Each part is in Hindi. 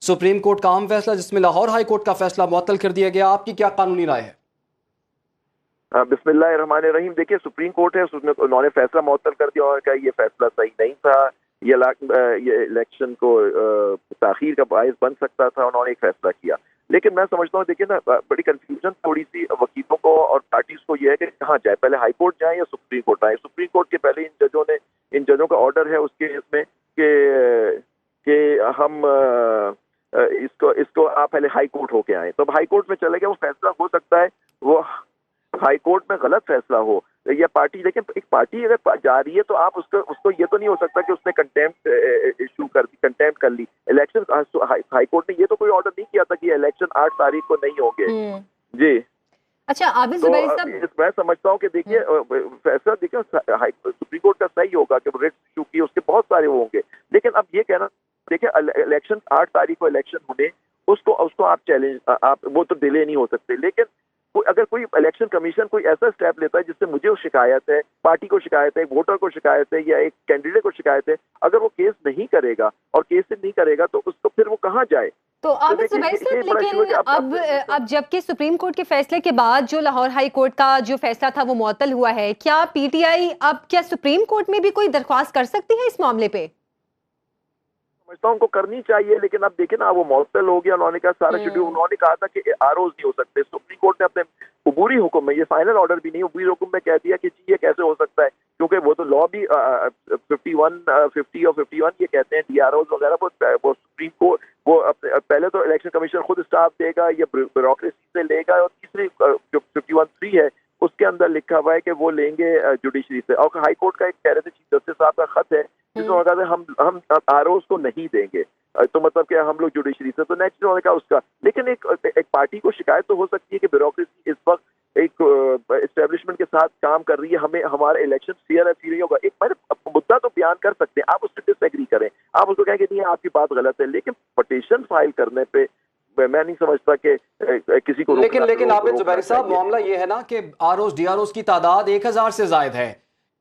सुप्रीम कोर्ट का अहम फैसला जिसमें लाहौर हाई कोर्ट का फैसला मुअत्तल कर दिया गया, आपकी क्या कानूनी राय है? बिस्मिल्लाहिर्रहमानिर्रहीम। देखिए, सुप्रीम कोर्ट है, उसने उन्होंने फैसला मुअत्तल कर दिया और कहा ये फैसला सही नहीं था, ये इलेक्शन को ताखीर का बायस बन सकता था, उन्होंने एक फैसला किया। लेकिन मैं समझता हूँ, देखिए ना, बड़ी कंफ्यूजन थोड़ी सी वकीलों को और पार्टीज को ये है कि कहाँ जाए, पहले हाई कोर्ट जाए या सुप्रीम कोर्ट आए। सुप्रीम कोर्ट के पहले इन जजों का ऑर्डर है उसके इसमें कि हम इसको इसको आप पहले हाई कोर्ट होके आए, तो हाई कोर्ट में चले गए। वो फैसला हो सकता है वो हाई कोर्ट में गलत फैसला हो या पार्टी, लेकिन एक पार्टी अगर जा रही है तो आप उसको ये तो नहीं हो सकता कि उसने कंटेम्प्ट इशू कर दी, कंटेम्प्ट कर ली। इलेक्शन हाई कोर्ट ने ये तो कोई ऑर्डर नहीं किया था कि इलेक्शन 8 तारीख को नहीं होंगे। जी, अच्छा आबिद तो ज़ुबैरी साहब, मैं समझता हूँ कि देखिए फैसला देखिए सुप्रीम कोर्ट का सही होगा कि रिट इशू की उसके बहुत सारे वो होंगे, लेकिन अब ये कहना, देखिए इलेक्शन 8 तारीख को इलेक्शन होने, उसको आप चैलेंज, आप वो तो डिले नहीं हो सकते। लेकिन अगर कोई इलेक्शन कमीशन कोई ऐसा स्टेप लेता है जिससे मुझे शिकायत है, पार्टी को शिकायत है, वोटर को शिकायत है या एक कैंडिडेट को शिकायत है, अगर वो केस नहीं करेगा और केस नहीं करेगा तो उसको फिर वो कहाँ जाए? तो आबिद ज़ुबैरी साहब, लेकिन अब जबकि सुप्रीम कोर्ट के फैसले के बाद जो लाहौर हाई कोर्ट का जो फैसला था वो मुअत्तल हुआ है, क्या पीटीआई अब क्या सुप्रीम कोर्ट में भी कोई दरख्वास्त कर सकती है इस मामले पे? समझता हूँ उनको करनी चाहिए, लेकिन अब देखिए ना, वो मुअत्तल हो गया। उन्होंने कहा सारा शेड्यूल, उन्होंने कहा था कि आरओज नहीं हो सकते। सुप्रीम कोर्ट ने अपने अबूरी हुक्म में, ये फाइनल ऑर्डर भी नहीं, अबूरी हुक्म में कह दिया कि जी ये कैसे हो सकता है, क्योंकि वो तो लॉ भी 51, 50 और 51 ये कहते हैं डीआरओज वगैरह, वो सुप्रीम कोर्ट वो पहले तो इलेक्शन कमीशन खुद स्टाफ देगा या ब्यूरोक्रेसी से लेगा, और तीसरी जो 51(3) है उसके अंदर लिखा हुआ है कि वो लेंगे जुडिशरी से। और हाई कोर्ट का एक कह रहे थे चीफ जस्टिस साहब का खत है जिसमें कहा हम आरओज को नहीं देंगे, तो मतलब कि हम लोग जुडिशरी से, तो नेक्स्ट उन्होंने कहा उसका। लेकिन एक पार्टी को शिकायत तो हो सकती है कि ब्यूरोक्रेसी इस वक्त एक एस्टेब्लिशमेंट के साथ काम कर रही है, हमें हमारा इलेक्शन फेयर है, फिर नहीं होगा। एक मैंने मुद्दा तो बयान कर सकते हैं, आप उससे डिसएग्री करें, आप उसको कहें कि नहीं आपकी बात गलत है, लेकिन पटिशन फाइल करने पे मैं नहीं समझता कि किसी को लेकिन आबिद ज़ुबैरी साहब, मामला ये है ना कि आरओज डीआरओज की तादाद 1000 से जायद है।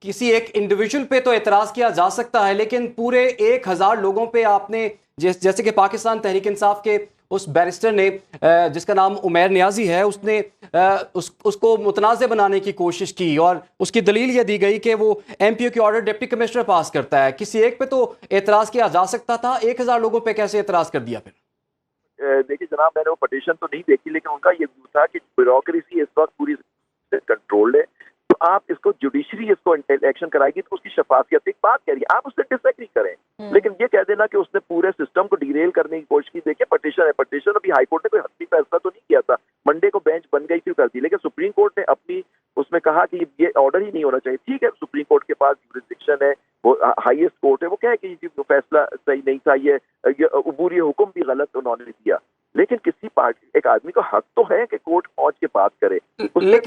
किसी एक इंडिविजुअल पे तो एतराज किया जा सकता है, लेकिन पूरे 1000 लोगों पे आपने जैसे कि पाकिस्तान तहरीक इंसाफ के उस बैरिस्टर ने जिसका नाम उमैर नियाजी है, उसने उसको मुतनाज़ बनाने की कोशिश की और उसकी दलील ये दी गई कि वो एमपीओ की ऑर्डर डिप्टी कमिश्नर पास करता है। किसी एक पे तो एतराज किया जा सकता था, 1000 लोगों पे कैसे एतराज कर दिया फिर? देखिए जनाब, मैंने वो पटिशन तो नहीं देखी, लेकिन उनका ये व्यू था कि ब्यूरोक्रेसी इस वक्त पूरी कंट्रोल्ड है, तो आप इसको जुडिशरी इसको इलेक्शन कराएगी तो उसकी शफाफियत, एक बात कह रही है, आप उससे डिसएग्री करें, लेकिन ये कह देना कि उसने पूरे सिस्टम को डिरेल करने की कोशिश की। देखिए पटिशन है, पटिशन अभी हाई कोर्ट ने कोई हत्ती फैसला तो नहीं किया था, मंडे को बेंच बन गई फिर कर दी, लेकिन सुप्रीम कोर्ट ने अपनी उसमें कहा कि ये ऑर्डर ही नहीं होना चाहिए। ठीक है, सुप्रीम कोर्ट के पास जुरिस्डिक्शन है, वो हाईएस्ट कोर्ट है, वो कहे कि ये फैसला सही नहीं था, ये अबूरी हुक्म भी गलत उन्होंने दिया, लेकिन किसी पार्टी, एक आदमी का हक तो है कि कोर्ट पहुंच के बात करे।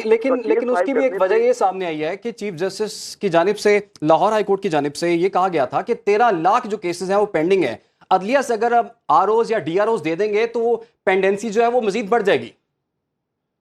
लेकिन उसकी भी एक वजह ये सामने आई है कि चीफ जस्टिस की जानिब से, लाहौर हाई कोर्ट की जानिब से ये कहा गया था कि 13 लाख जो केसेस हैं वो पेंडिंग है। अदलिया से अगर अब आरओज या डीआरओज दे देंगे तो वो पेंडेंसी जो है वो मजीद बढ़ जाएगी।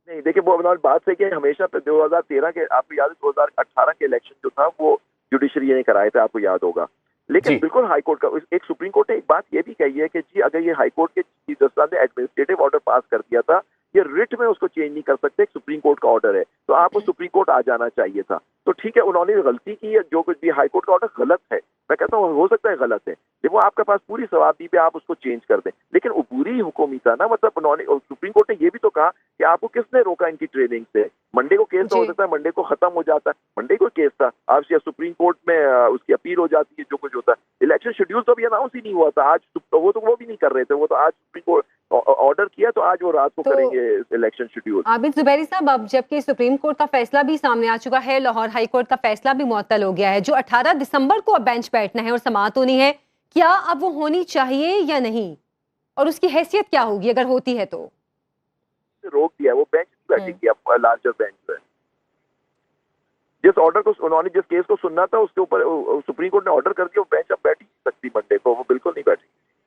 नहीं, देखिए वो बात है कि हमेशा 2013 के, आपको याद है 2018 के इलेक्शन जो था वो जुडिशरी ने कराए थे, आपको याद होगा। लेकिन बिल्कुल हाई कोर्ट का एक सुप्रीम कोर्ट ने एक बात ये भी कही है कि जी अगर ये हाई कोर्ट के चीफ जस्टिस ने एडमिनिस्ट्रेटिव ऑर्डर पास कर दिया था, ये रिट में उसको चेंज नहीं कर सकते, एक सुप्रीम कोर्ट का ऑर्डर है, तो आपको सुप्रीम कोर्ट आ जाना चाहिए था। तो ठीक है, उन्होंने गलती की है, जो कुछ भी हाई कोर्ट का ऑर्डर गलत है, मैं कहता हूँ हो सकता है गलत है, लेकिन वो आपके पास पूरी सवाबदी पे आप उसको चेंज कर दें, लेकिन वो पूरी हुक्म ही था ना, मतलब उन्होंने, सुप्रीम कोर्ट ने ये भी तो कहा कि आपको किसने रोका इनकी ट्रेनिंग से? मंडे को केस तो हो सकता है, मंडे को खत्म हो जाता है, मंडे को केस था, आपसे सुप्रीम कोर्ट में उसकी अपील हो जाती है, जो कुछ होता है। इलेक्शन शेड्यूल तो अभी अनाउंस ही नहीं हुआ था, आज वो भी नहीं कर रहे थे, वो तो आज सुप्रीम कोर्ट ऑर्डर किया, तो आज वो रात को करेंगे इलेक्शन शेड्यूल। आबिद ज़ुबैरी साहब, अब जबकि सुप्रीम कोर्ट का फैसला भी सामने आ चुका है, लाहौर हाई कोर्ट का फैसला भी मुअत्तल हो गया है, जो 18 दिसंबर को अब बेंच बैठना है और समाअत होनी है, क्या अब वो होनी चाहिए या नहीं, और उसकी हैसियत क्या होगी अगर होती है? तो रोक दिया, वो बेंच नहीं बैठेगी अब, लार्जर बेंच पे जिस ऑर्डर को उन्होंने, जिस केस को सुनना था उसके ऊपर सुप्रीम कोर्ट ने ऑर्डर कर दिया, वो बेंच अब बैठ ही नहीं सकती मंडे को, वो बिल्कुल नहीं बैठेगी।